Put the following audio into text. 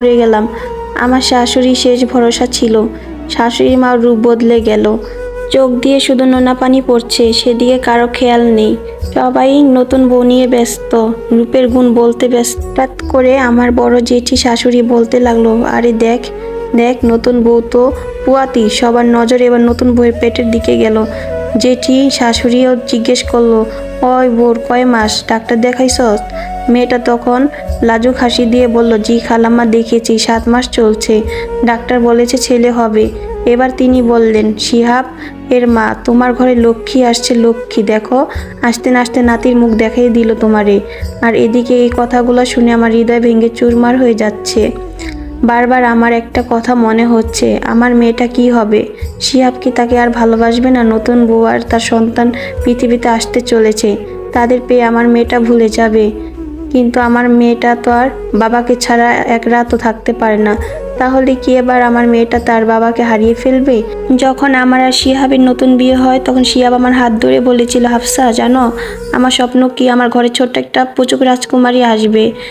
পড়ে গেলাম। আমার শাশুড়ি শেষ ভরসা ছিল। শাশুড়ি মার রূপ বদলে গেল। চোখ দিয়ে শুধু নোনা পানি পড়ছে, সেদিকে কারো খেয়াল নেই। সবাই নতুন বউ নিয়ে ব্যস্ত, রূপের গুণ বলতে ব্যস্ত। হঠাৎ করে আমার বড় জেঠি শাশুড়ি বলতে লাগলো, আরে দেখ দেখ, নতুন বউ তো পুয়াতি। সবার নজর এবার নতুন বউয়ের পেটের দিকে গেল। জেঠি শাশুড়িও জিজ্ঞেস করলো, ওই বউর কয় মাস, ডাক্তার দেখাইছস? মেয়েটা তখন লাজুক হাসি দিয়ে বলল, জি খালাম্মা, দেখেছি, 7 মাস চলছে। ডাক্তার বলেছে ছেলে হবে। এবার তিনি বললেন, শিহাব এর মা, তোমার ঘরে লক্ষ্মী আসছে, লক্ষ্মী দেখো। আসতে না আসতে নাতির মুখ দেখাই দিল তোমারে। আর এদিকে এই কথাগুলো শুনে আমার হৃদয় ভেঙে চুরমার হয়ে যাচ্ছে। বারবার আমার একটা কথা মনে হচ্ছে, আমার মেয়েটা কি হবে? শিহাব কি তাকে আর ভালোবাসবে না? নতুন বউ আর তার সন্তান পৃথিবীতে আসতে চলেছে, তাদের পেয়ে আমার মেয়েটা ভুলে যাবে। কিন্তু আমার মেয়েটা তো আর বাবাকে ছাড়া এক রাতও থাকতে পারে না। তাহলে কি এবার আমার মেয়েটা তার বাবাকে হারিয়ে ফেলবে? যখন আমার আর শিহাবের নতুন বিয়ে হয়, তখন শিহাব আমার হাত ধরে বলেছিল, হাফসা জানো, আমার স্বপ্ন কি আমার ঘরে ছোট্ট একটা পুচুক রাজকুমারী আসবে।